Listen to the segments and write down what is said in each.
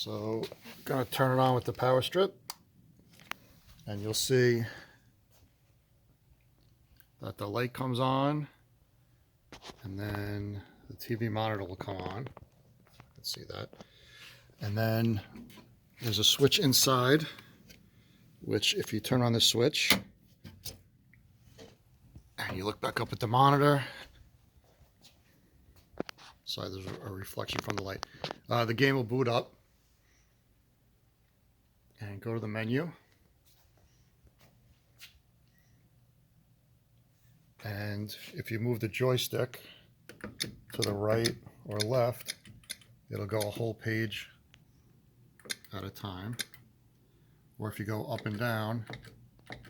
So I'm going to turn it on with the power strip, and you'll see that the light comes on, and then the TV monitor will come on. Let's see that. And then there's a switch inside, which if you turn on the switch and you look back up at the monitor, sorry, there's a reflection from the light. The game will boot up and go to the menu. And if you move the joystick to the right or left, it'll go a whole page at a time. Or if you go up and down,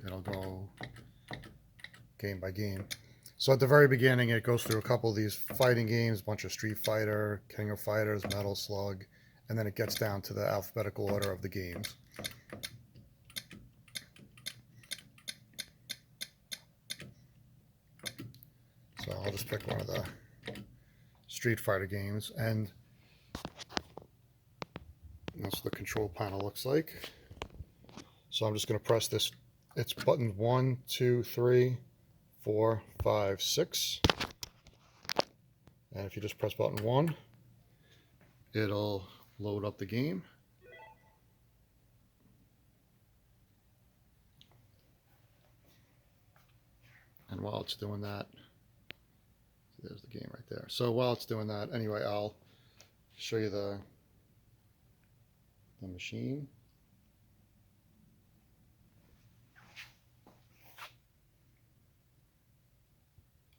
it'll go game by game. So at the very beginning, it goes through a couple of these fighting games, a bunch of Street Fighter, King of Fighters, Metal Slug, and then it gets down to the alphabetical order of the games. So I'll just pick one of the Street Fighter games, and that's what the control panel looks like. So I'm just going to press this. It's buttons 1, 2, 3, 4, 5, 6. And if you just press button 1, it'll load up the game. And while it's doing that, there's the game right there. So while it's doing that, anyway, I'll show you the machine.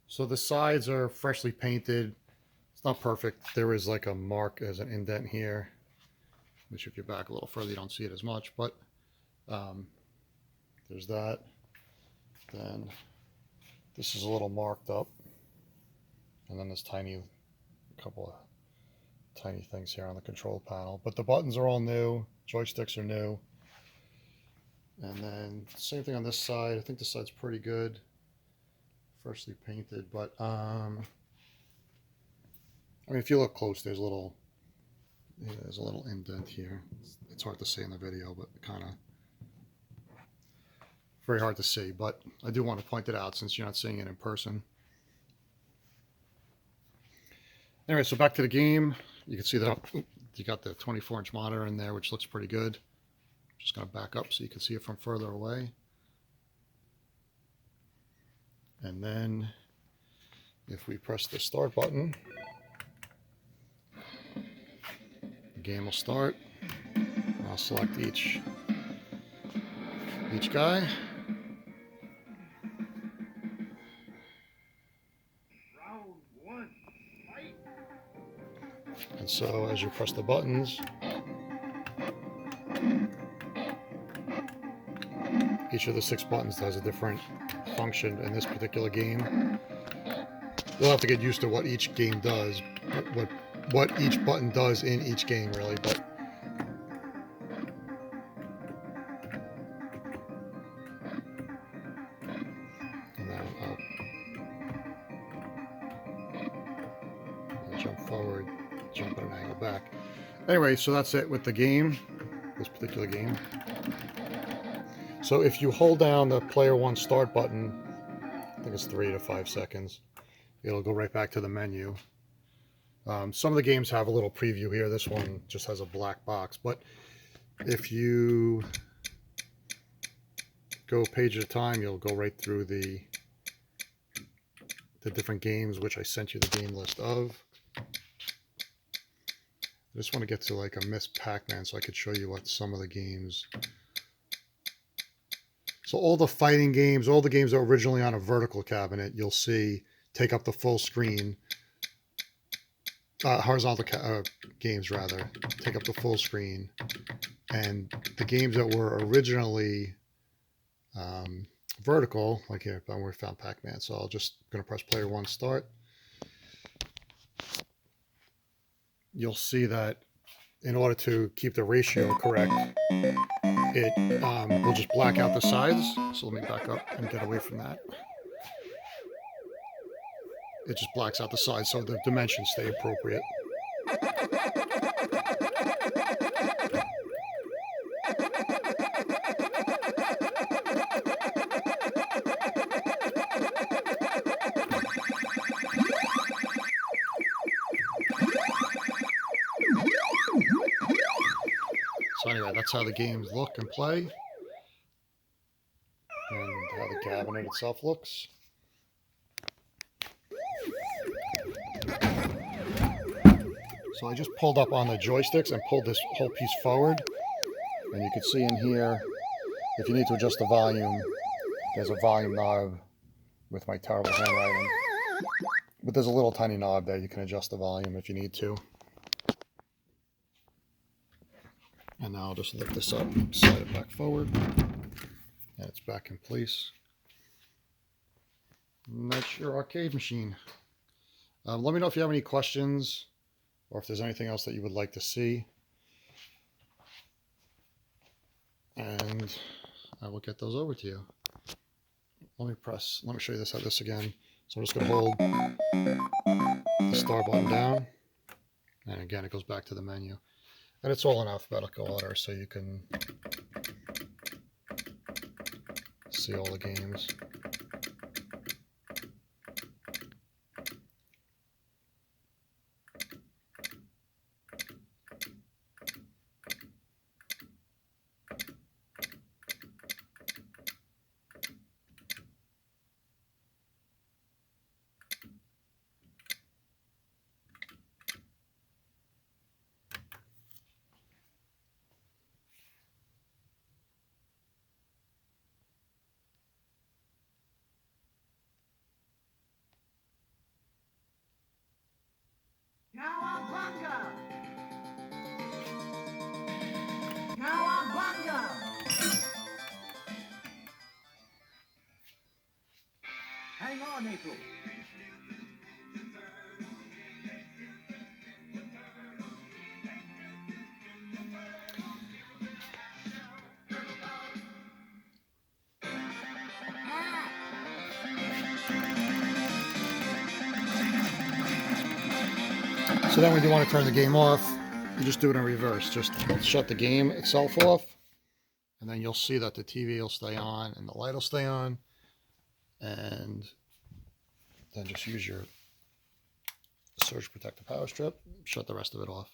So the sides are freshly painted. It's not perfect. There is like a mark as an indent here, which if you're back a little further, you don't see it as much, but there's that. Then this is a little marked up. And then there's couple of tiny things here on the control panel. But the buttons are all new, joysticks are new. And then same thing on this side. I think this side's pretty good, freshly painted. But I mean, if you look close, there's a little indent here. It's hard to see in the video, but kind of very hard to see. But I do want to point it out since you're not seeing it in person. Anyway, so back to the game. You can see that you got the 24-inch monitor in there, which looks pretty good. I'm just going to back up so you can see it from further away. And then if we press the start button, the game will start. I'll select each guy. And so as you press the buttons, each of the 6 buttons has a different function in this particular game. You'll have to get used to what each game does, what each button does in each game, really. But and then I'll jump forward, jump at an angle back. Anyway, so that's it with the game, this particular game. So if you hold down the player 1 start button, I think it's 3 to 5 seconds, it'll go right back to the menu. Some of the games have a little preview here. This one just has a black box. But if you go page at a time, you'll go right through the different games, which I sent you the game list of. I just want to get to like a Miss Pac-Man so I could show you what some of the games. So all the fighting games, all the games that were originally on a vertical cabinet, you'll see take up the full screen. Horizontal games, rather, take up the full screen. And the games that were originally vertical, like here, we found Pac-Man. So I'm just going to press player 1 start. You'll see that in order to keep the ratio correct, it will just black out the sides. So let me back up and get away from that. It just blacks out the sides so the dimensions stay appropriate. that's how the games look and play, and how the cabinet itself looks. So I just pulled up on the joysticks and pulled this whole piece forward, and you can see in here, if you need to adjust the volume, there's a volume knob with my terrible handwriting. But there's a little tiny knob there. You can adjust the volume if you need to. And now I'll just lift this up, slide it back forward, and it's back in place. And that's your arcade machine. Let me know if you have any questions or if there's anything else that you would like to see. And I will get those over to you. Let me show you this again. So I'm just going to hold the start button down, and again it goes back to the menu, and it's all in alphabetical order so you can see all the games. Cowabunga! Cowabunga! Hang on, April. So then when you want to turn the game off, you just do it in reverse. Just shut the game itself off, and then you'll see that the TV will stay on and the light will stay on, and then just use your surge protector power strip, shut the rest of it off.